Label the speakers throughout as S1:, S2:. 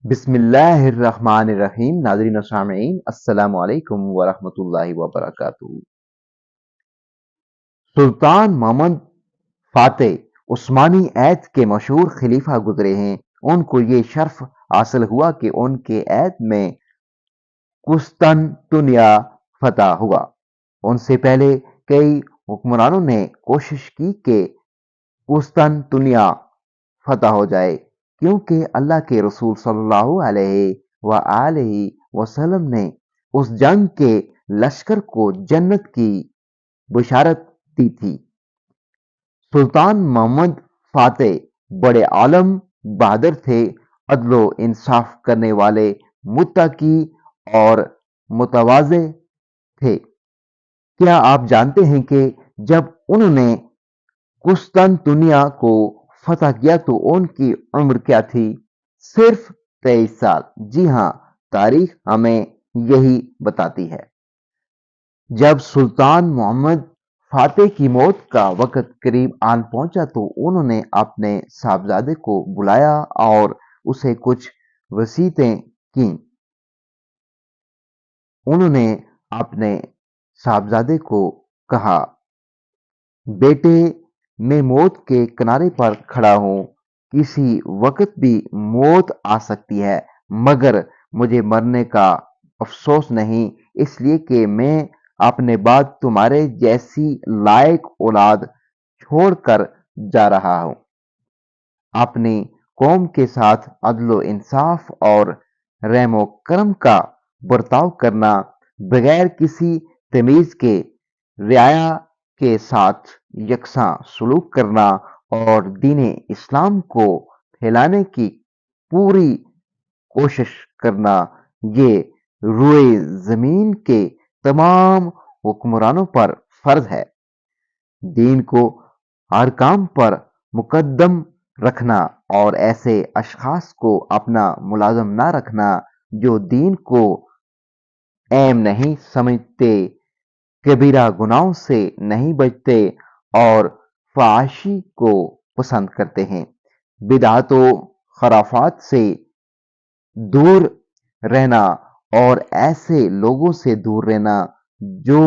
S1: بسم اللہ الرحمن الرحیم۔ ناظرین و سامعین، السلام علیکم ورحمۃ اللہ وبرکاتہ۔ سلطان محمد فاتح عثمانی عہد کے مشہور خلیفہ گزرے ہیں۔ ان کو یہ شرف حاصل ہوا کہ ان کے عہد میں قسطنطنیہ فتح ہوا۔ ان سے پہلے کئی حکمرانوں نے کوشش کی کہ قسطنطنیہ فتح ہو جائے، کیونکہ اللہ کے رسول صلی اللہ علیہ وآلہ وسلم نے اس جنگ کے لشکر کو جنت کی بشارت دی تھی۔ سلطان محمد فاتح بڑے عالم بہادر تھے، عدل و انصاف کرنے والے، متقی اور متواضع تھے۔ کیا آپ جانتے ہیں کہ جب انہوں نے قسطنطنیہ کو فتح کیا تو ان کی عمر کیا تھی؟ صرف 23 سال۔ جی ہاں، تاریخ ہمیں یہی بتاتی ہے۔ جب سلطان محمد فاتح کی موت کا وقت قریب آن پہنچا تو انہوں نے اپنے صاحبزادے کو بلایا اور اسے کچھ وصیتیں کیں۔ انہوں نے اپنے صاحبزادے کو کہا، بیٹے، میں موت کے کنارے پر کھڑا ہوں، کسی وقت بھی موت آ سکتی ہے، مگر مجھے مرنے کا افسوس نہیں، اس لیے کہ میں اپنے بعد تمہارے جیسی لائق اولاد چھوڑ کر جا رہا ہوں۔ اپنی قوم کے ساتھ عدل و انصاف اور رحم و کرم کا برتاؤ کرنا، بغیر کسی تمیز کے رعایا کے ساتھ یکساں سلوک کرنا اور دین اسلام کو پھیلانے کی پوری کوشش کرنا، یہ روئے زمین کے تمام حکمرانوں پر فرض ہے۔ دین کو ہر کام پر مقدم رکھنا اور ایسے اشخاص کو اپنا ملازم نہ رکھنا جو دین کو اہم نہیں سمجھتے، کبیرہ گناہوں سے نہیں بچتے اور فحاشی کو پسند کرتے ہیں۔ بدعت و خرافات سے دور رہنا اور ایسے لوگوں سے دور رہنا جو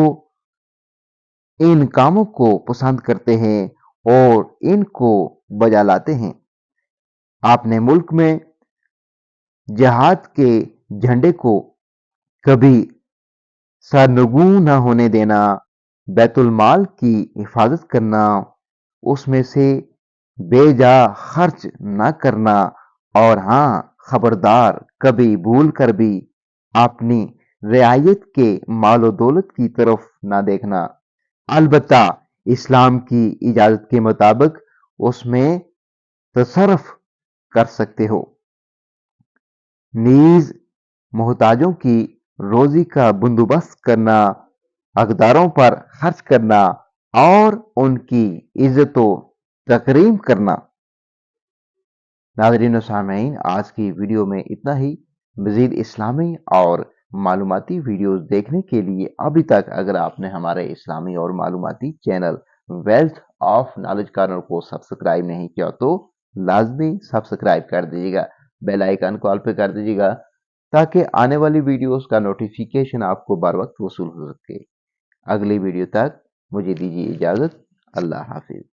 S1: ان کاموں کو پسند کرتے ہیں اور ان کو بجا لاتے ہیں۔ اپنے ملک میں جہاد کے جھنڈے کو کبھی سرنگوں نہ ہونے دینا، بیت المال کی حفاظت کرنا، اس میں سے بے جا خرچ نہ کرنا، اور ہاں، خبردار، کبھی بھول کر بھی اپنی رعایت کے مال و دولت کی طرف نہ دیکھنا، البتہ اسلام کی اجازت کے مطابق اس میں تصرف کر سکتے ہو۔ نیز محتاجوں کی روزی کا بندوبست کرنا، حقداروں پر خرچ کرنا اور ان کی عزت و تکریم کرنا۔ ناظرین و سامعین، آج کی ویڈیو میں اتنا ہی۔ مزید اسلامی اور معلوماتی ویڈیوز دیکھنے کے لیے ابھی تک اگر آپ نے ہمارے اسلامی اور معلوماتی channel wealth of knowledge corner کو سبسکرائب نہیں کیا تو لازمی سبسکرائب کر دیجیے گا، بیل آئیکن کو آل پہ کر دیجیے گا تاکہ آنے والی ویڈیوز کا نوٹیفیکیشن آپ کو بر وقت وصول ہو سکے۔ اگلی ویڈیو تک مجھے دیجیے اجازت۔ اللہ حافظ۔